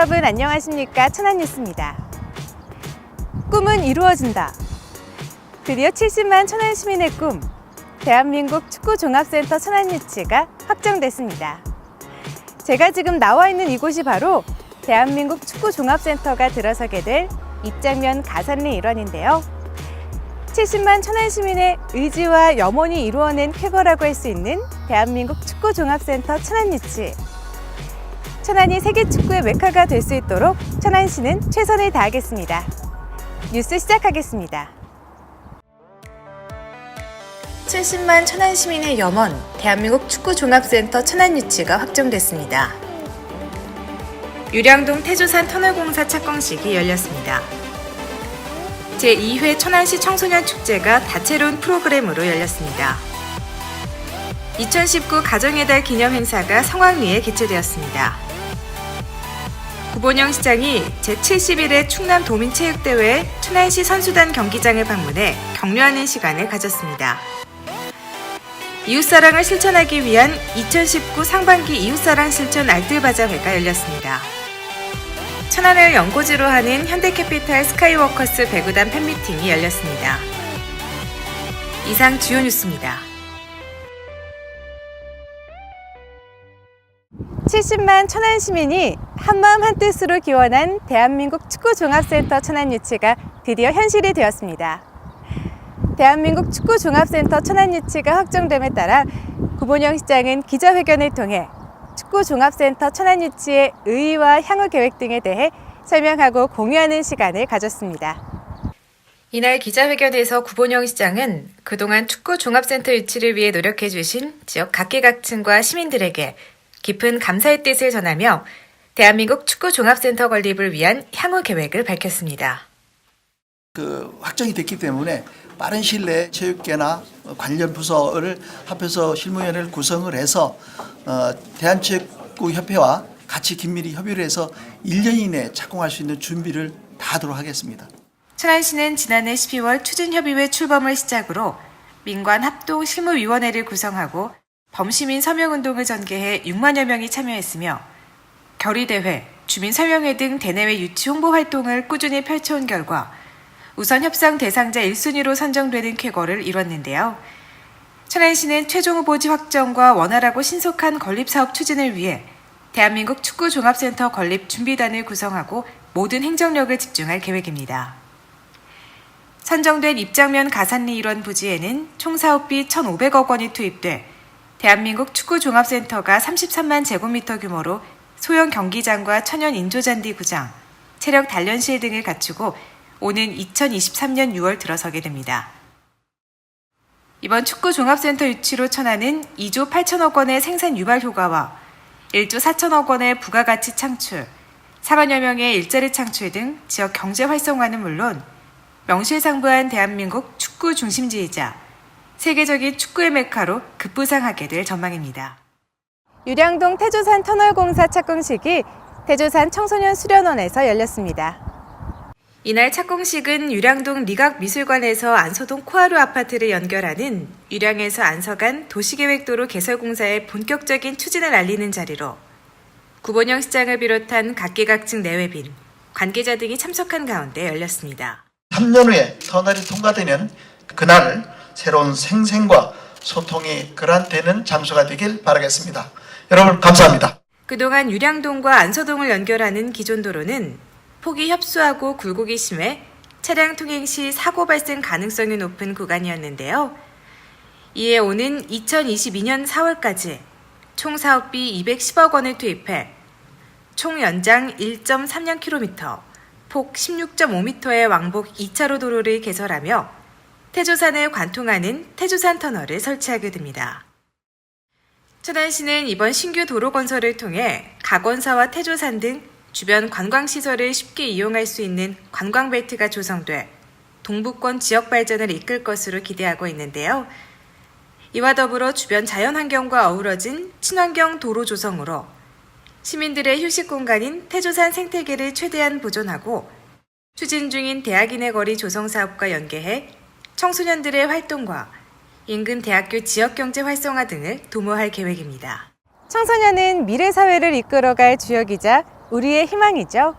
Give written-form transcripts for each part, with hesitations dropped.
여러분 안녕하십니까? 천안뉴스입니다. 꿈은 이루어진다. 드디어 70만 천안 시민의 꿈, 대한민국 축구종합센터 천안유치가 확정됐습니다. 제가 지금 나와 있는 이곳이 바로 대한민국 축구종합센터가 들어서게 될 입장면 가산리 일원인데요. 70만 천안 시민의 의지와 염원이 이루어낸 쾌거라고 할 수 있는 대한민국 축구종합센터 천안유치. 천안이 세계 축구의 메카가 될 수 있도록 천안시는 최선을 다하겠습니다. 뉴스 시작하겠습니다. 70만 천안 시민의 염원, 대한민국 축구종합센터 천안유치가 확정됐습니다. 유량동 태조산 터널공사 착공식이 열렸습니다. 제2회 천안시 청소년 축제가 다채로운 프로그램으로 열렸습니다. 2019 가정의 달 기념 행사가 성황리에 개최되었습니다. 구본영 시장이 제71회 충남 도민체육대회 천안시 선수단 경기장을 방문해 격려하는 시간을 가졌습니다. 이웃사랑을 실천하기 위한 2019 상반기 이웃사랑 실천 알뜰바자회가 열렸습니다. 천안을 연고지로 하는 현대캐피탈 스카이워커스 배구단 팬미팅이 열렸습니다. 이상 주요 뉴스입니다. 70만 천안 시민이 한마음 한뜻으로 기원한 대한민국 축구종합센터 천안유치가 드디어 현실이 되었습니다. 대한민국 축구종합센터 천안유치가 확정됨에 따라 구본영 시장은 기자회견을 통해 축구종합센터 천안유치의 의의와 향후 계획 등에 대해 설명하고 공유하는 시간을 가졌습니다. 이날 기자회견에서 구본영 시장은 그동안 축구종합센터 유치를 위해 노력해 주신 지역 각계각층과 시민들에게 깊은 감사의 뜻을 전하며 대한민국 축구종합센터 건립을 위한 향후 계획을 밝혔습니다. 확정이 됐기 때문에 빠른 시일 내에 체육계나 관련 부서를 합해서 실무위원회를 구성을 해서 대한체육협회와 같이 긴밀히 협의를 해서 1년 이내에 착공할 수 있는 준비를 다 하도록 하겠습니다. 천안시는 지난해 12월 추진협의회 출범을 시작으로 민관 합동 실무위원회를 구성하고 범시민 서명운동을 전개해 6만여 명이 참여했으며 결의대회, 주민설명회 등 대내외 유치 홍보 활동을 꾸준히 펼쳐온 결과 우선 협상 대상자 1순위로 선정되는 쾌거를 이뤘는데요. 천안시는 최종 후보지 확정과 원활하고 신속한 건립사업 추진을 위해 대한민국 축구종합센터 건립 준비단을 구성하고 모든 행정력을 집중할 계획입니다. 선정된 입장면 가산리 일원 부지에는 총 사업비 1,500억 원이 투입돼 대한민국 축구종합센터가 33만 제곱미터 규모로 소형 경기장과 천연 인조잔디 구장, 체력 단련실 등을 갖추고 오는 2023년 6월 들어서게 됩니다. 이번 축구종합센터 유치로 천안은 2조 8천억 원의 생산 유발 효과와 1조 4천억 원의 부가가치 창출, 4만여 명의 일자리 창출 등 지역 경제 활성화는 물론 명실상부한 대한민국 축구 중심지이자 세계적인 축구의 메카로 급부상하게 될 전망입니다. 유량동 태조산 터널공사 착공식이 태조산 청소년 수련원에서 열렸습니다. 이날 착공식은 유량동 리각미술관에서 안서동 코하루 아파트를 연결하는 유량에서 안서 간 도시계획도로 개설공사의 본격적인 추진을 알리는 자리로 구본영 시장을 비롯한 각계각층 내외빈, 관계자 등이 참석한 가운데 열렸습니다. 3년 후에 터널이 통과되는 그날 새로운 생생과 소통이 그란되는 장소가 되길 바라겠습니다. 여러분 감사합니다. 그동안 유량동과 안서동을 연결하는 기존 도로는 폭이 협소하고 굴곡이 심해 차량 통행 시 사고 발생 가능성이 높은 구간이었는데요. 이에 오는 2022년 4월까지 총 사업비 210억 원을 투입해 총 연장 1.36km, 폭 16.5m의 왕복 2차로 도로를 개설하며 태조산을 관통하는 태조산 터널을 설치하게 됩니다. 천안시는 이번 신규 도로 건설을 통해 각원사와 태조산 등 주변 관광시설을 쉽게 이용할 수 있는 관광벨트가 조성돼 동부권 지역 발전을 이끌 것으로 기대하고 있는데요. 이와 더불어 주변 자연환경과 어우러진 친환경 도로 조성으로 시민들의 휴식 공간인 태조산 생태계를 최대한 보존하고 추진 중인 대학인의 거리 조성 사업과 연계해 청소년들의 활동과 인근 대학교 지역경제 활성화 등을 도모할 계획입니다. 청소년은 미래 사회를 이끌어갈 주역이자 우리의 희망이죠.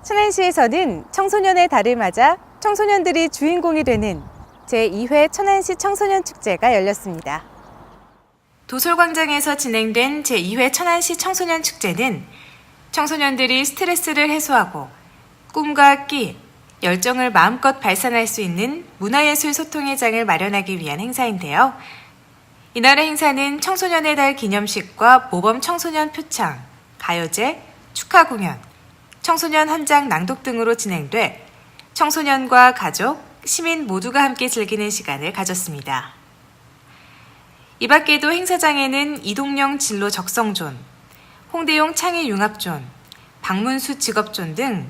천안시에서는 청소년의 달을 맞아 청소년들이 주인공이 되는 제2회 천안시 청소년 축제가 열렸습니다. 도솔광장에서 진행된 제2회 천안시 청소년 축제는 청소년들이 스트레스를 해소하고 꿈과 끼, 열정을 마음껏 발산할 수 있는 문화예술 소통의 장을 마련하기 위한 행사인데요. 이날의 행사는 청소년의 달 기념식과 모범 청소년 표창, 가요제, 축하 공연, 청소년 헌장 낭독 등으로 진행돼 청소년과 가족, 시민 모두가 함께 즐기는 시간을 가졌습니다. 이 밖에도 행사장에는 이동령 진로 적성존, 홍대용 창의 융합존, 박문수 직업존 등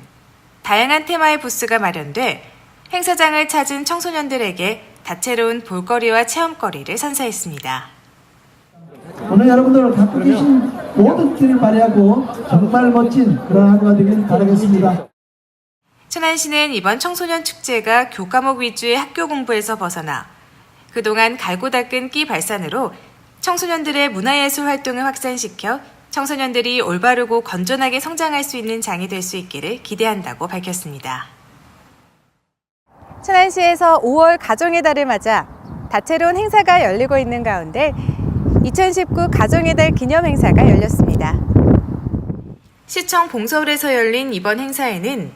다양한 테마의 부스가 마련돼 행사장을 찾은 청소년들에게 다채로운 볼거리와 체험거리를 선사했습니다. 오늘 여러분들 갖고 계신 모든 길을 발휘하고 정말 멋진 그런 하루가 되길 바라겠습니다. 천안시는 이번 청소년 축제가 교과목 위주의 학교 공부에서 벗어나 그동안 갈고 닦은 끼 발산으로 청소년들의 문화예술 활동을 확산시켜 청소년들이 올바르고 건전하게 성장할 수 있는 장이 될 수 있기를 기대한다고 밝혔습니다. 천안시에서 5월 가정의 달을 맞아 다채로운 행사가 열리고 있는 가운데 2019 가정의 달 기념 행사가 열렸습니다. 시청 봉서울에서 열린 이번 행사에는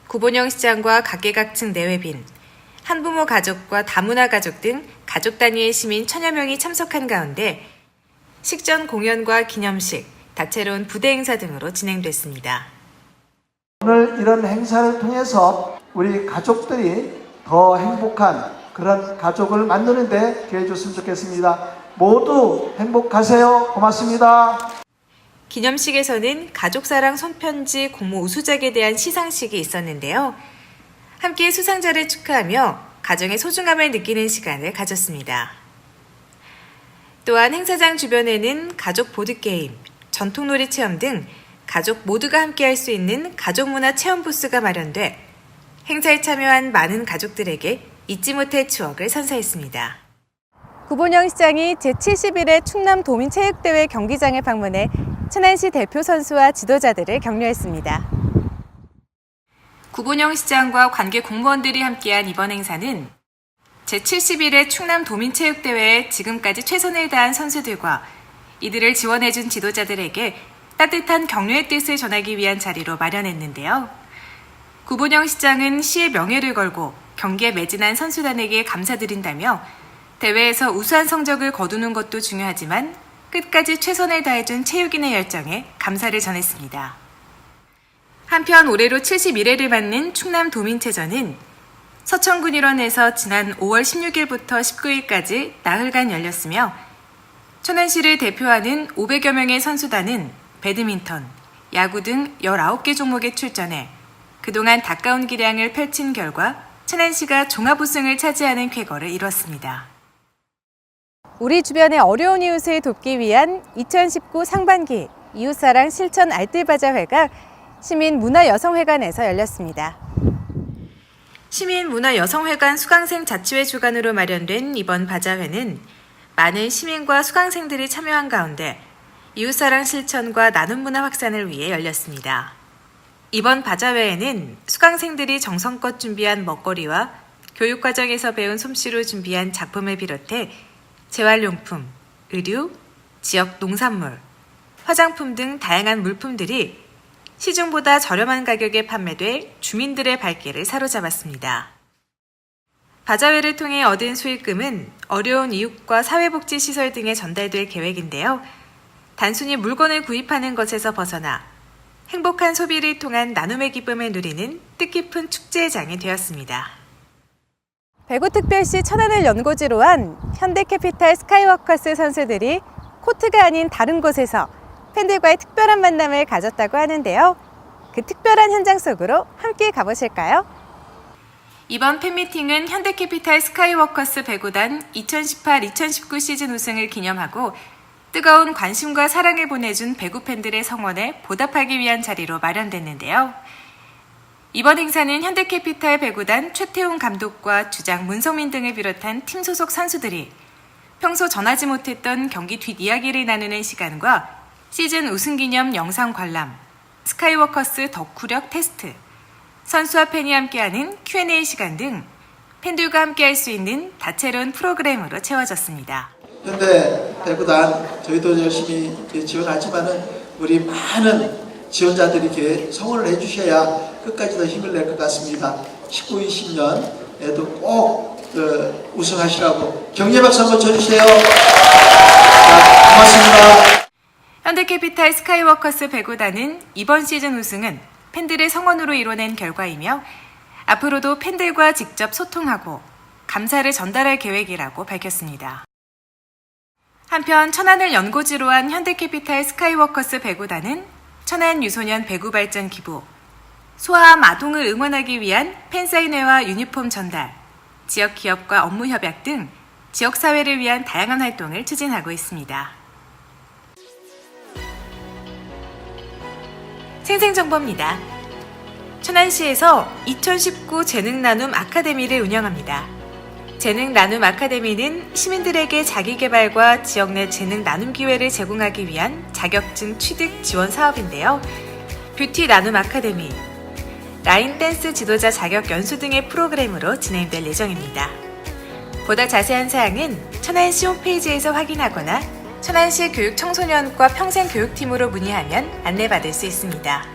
구본영 시장과 각계각층 내외빈, 한부모 가족과 다문화 가족 등 가족 단위의 시민 1000여 명이 참석한 가운데 식전 공연과 기념식, 다채로운 부대 행사 등으로 진행됐습니다. 오늘 이런 행사를 통해서 우리 가족들이 더 행복한 그런 가족을 만드는 데 기회 줬으면 좋겠습니다. 모두 행복하세요. 고맙습니다. 기념식에서는 가족사랑 손편지 공모 우수작에 대한 시상식이 있었는데요. 함께 수상자를 축하하며 가정의 소중함을 느끼는 시간을 가졌습니다. 또한 행사장 주변에는 가족 보드게임, 전통놀이 체험 등 가족 모두가 함께할 수 있는 가족문화 체험 부스가 마련돼 행사에 참여한 많은 가족들에게 잊지 못할 추억을 선사했습니다. 구본영 시장이 제71회 충남 도민체육대회 경기장을 방문해 천안시 대표 선수와 지도자들을 격려했습니다. 구본영 시장과 관계 공무원들이 함께한 이번 행사는 제71회 충남 도민체육대회에 지금까지 최선을 다한 선수들과 이들을 지원해준 지도자들에게 따뜻한 격려의 뜻을 전하기 위한 자리로 마련했는데요. 구본영 시장은 시의 명예를 걸고 경기에 매진한 선수단에게 감사드린다며 대회에서 우수한 성적을 거두는 것도 중요하지만 끝까지 최선을 다해준 체육인의 열정에 감사를 전했습니다. 한편 올해로 71회를 맞는 충남 도민체전은 서천군 일원에서 지난 5월 16일부터 19일까지 나흘간 열렸으며 천안시를 대표하는 500여 명의 선수단은 배드민턴, 야구 등 19개 종목에 출전해 그동안 다가온 기량을 펼친 결과 천안시가 종합 우승을 차지하는 쾌거를 이뤘습니다. 우리 주변의 어려운 이웃을 돕기 위한 2019 상반기 이웃사랑 실천 알뜰바자회가 시민문화여성회관에서 열렸습니다. 시민문화여성회관 수강생 자치회 주관으로 마련된 이번 바자회는 많은 시민과 수강생들이 참여한 가운데 이웃사랑 실천과 나눔 문화 확산을 위해 열렸습니다. 이번 바자회에는 수강생들이 정성껏 준비한 먹거리와 교육과정에서 배운 솜씨로 준비한 작품을 비롯해 재활용품, 의류, 지역 농산물, 화장품 등 다양한 물품들이 시중보다 저렴한 가격에 판매돼 주민들의 발길을 사로잡았습니다. 바자회를 통해 얻은 수익금은 어려운 이웃과 사회복지시설 등에 전달될 계획인데요. 단순히 물건을 구입하는 것에서 벗어나 행복한 소비를 통한 나눔의 기쁨을 누리는 뜻깊은 축제의 장이 되었습니다. 배구특별시 천안을 연고지로 한 현대캐피탈 스카이워커스 선수들이 코트가 아닌 다른 곳에서 팬들과의 특별한 만남을 가졌다고 하는데요. 그 특별한 현장 속으로 함께 가보실까요? 이번 팬미팅은 현대캐피탈 스카이워커스 배구단 2018-2019 시즌 우승을 기념하고 뜨거운 관심과 사랑을 보내준 배구 팬들의 성원에 보답하기 위한 자리로 마련됐는데요. 이번 행사는 현대캐피탈 배구단 최태웅 감독과 주장 문성민 등을 비롯한 팀 소속 선수들이 평소 전하지 못했던 경기 뒷이야기를 나누는 시간과 시즌 우승 기념 영상 관람, 스카이워커스 덕후력 테스트, 선수와 팬이 함께하는 Q&A 시간 등 팬들과 함께할 수 있는 다채로운 프로그램으로 채워졌습니다. 현대 배구단 저희도 열심히 지원하지만은 우리 많은 지원자들이 이렇게 성원을 해주셔야 끝까지 더 힘을 낼 것 같습니다. 19, 20년에도 꼭 우승하시라고 격려 박수 한번 쳐주세요. 자, 고맙습니다. 현대캐피탈 스카이워커스 배구단은 이번 시즌 우승은 팬들의 성원으로 이뤄낸 결과이며 앞으로도 팬들과 직접 소통하고 감사를 전달할 계획이라고 밝혔습니다. 한편 천안을 연고지로 한 현대캐피탈 스카이워커스 배구단은 천안 유소년 배구 발전 기부, 소아암 아동을 응원하기 위한 팬사인회와 유니폼 전달, 지역 기업과 업무 협약 등 지역사회를 위한 다양한 활동을 추진하고 있습니다. 생생정보입니다. 천안시에서 2019 재능나눔 아카데미를 운영합니다. 재능나눔 아카데미는 시민들에게 자기개발과 지역 내 재능 나눔 기회를 제공하기 위한 자격증 취득 지원 사업인데요. 뷰티 나눔 아카데미, 라인 댄스 지도자 자격 연수 등의 프로그램으로 진행될 예정입니다. 보다 자세한 사항은 천안시 홈페이지에서 확인하거나 천안시 교육청소년과 평생교육팀으로 문의하면 안내받을 수 있습니다.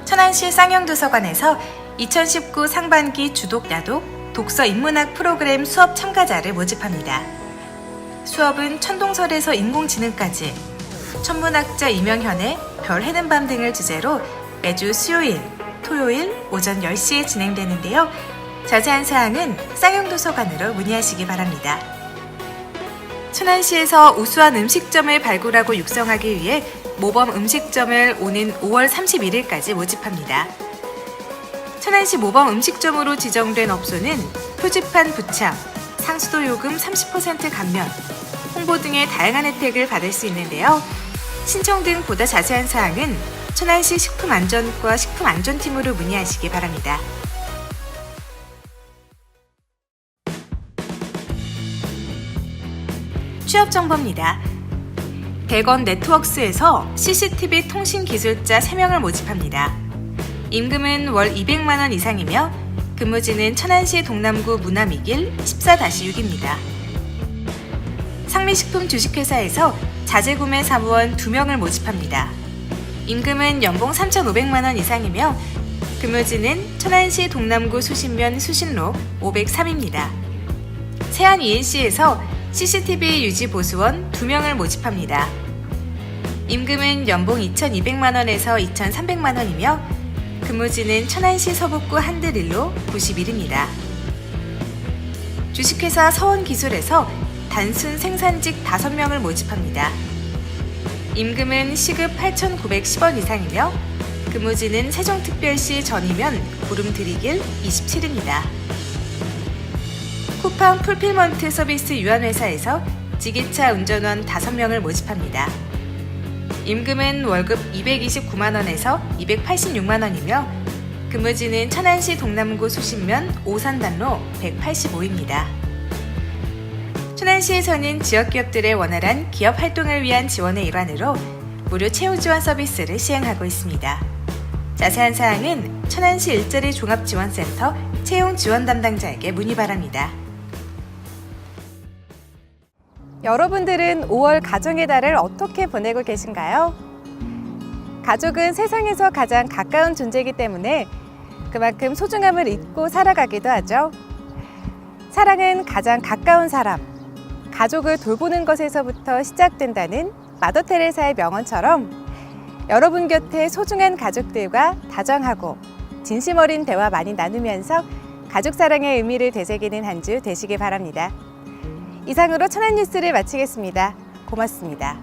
천안시 쌍용도서관에서 2019 상반기 주독야독 독서 인문학 프로그램 수업 참가자를 모집합니다. 수업은 천동설에서 인공지능까지 천문학자 이명현의 별 해는 밤 등을 주제로 매주 수요일, 토요일 오전 10시에 진행되는데요. 자세한 사항은 쌍용도서관으로 문의하시기 바랍니다. 천안시에서 우수한 음식점을 발굴하고 육성하기 위해 모범 음식점을 오는 5월 31일까지 모집합니다. 천안시 모범 음식점으로 지정된 업소는 표지판 부착, 상수도 요금 30% 감면, 홍보 등의 다양한 혜택을 받을 수 있는데요. 신청 등 보다 자세한 사항은 천안시 식품안전과 식품안전팀으로 문의하시기 바랍니다. 취업 정보입니다. 대건 네트워크스에서 CCTV 통신 기술자 3명을 모집합니다. 임금은 월 200만 원 이상이며 근무지는 천안시 동남구 무남이길 14-6입니다. 상미식품 주식회사에서 자재구매 사무원 2명을 모집합니다. 임금은 연봉 3,500만 원 이상이며 근무지는 천안시 동남구 수신면 수신로 503입니다. 세안 ENC에서 CCTV 유지 보수원 2명을 모집합니다. 임금은 연봉 2,200만 원에서 2,300만 원이며 근무지는 천안시 서북구 한드릴로 91입니다. 주식회사 서원기술에서 단순 생산직 5명을 모집합니다. 임금은 시급 8,910원 이상이며 근무지는 세종특별시 전이면 구름드리길 27입니다. 쿠팡 풀필먼트 서비스 유한회사에서 지게차 운전원 5명을 모집합니다. 임금은 월급 229만원에서 286만원이며 근무지는 천안시 동남구 수신면 오산단로 185입니다. 천안시에서는 지역기업들의 원활한 기업 활동을 위한 지원의 일환으로 무료 채용 지원 서비스를 시행하고 있습니다. 자세한 사항은 천안시 일자리 종합지원센터 채용 지원 담당자에게 문의 바랍니다. 여러분들은 5월 가정의 달을 어떻게 보내고 계신가요? 가족은 세상에서 가장 가까운 존재이기 때문에 그만큼 소중함을 잊고 살아가기도 하죠. 사랑은 가장 가까운 사람, 가족을 돌보는 것에서부터 시작된다는 마더 테레사의 명언처럼 여러분 곁에 소중한 가족들과 다정하고 진심 어린 대화 많이 나누면서 가족 사랑의 의미를 되새기는 한 주 되시기 바랍니다. 이상으로 천안 뉴스를 마치겠습니다. 고맙습니다.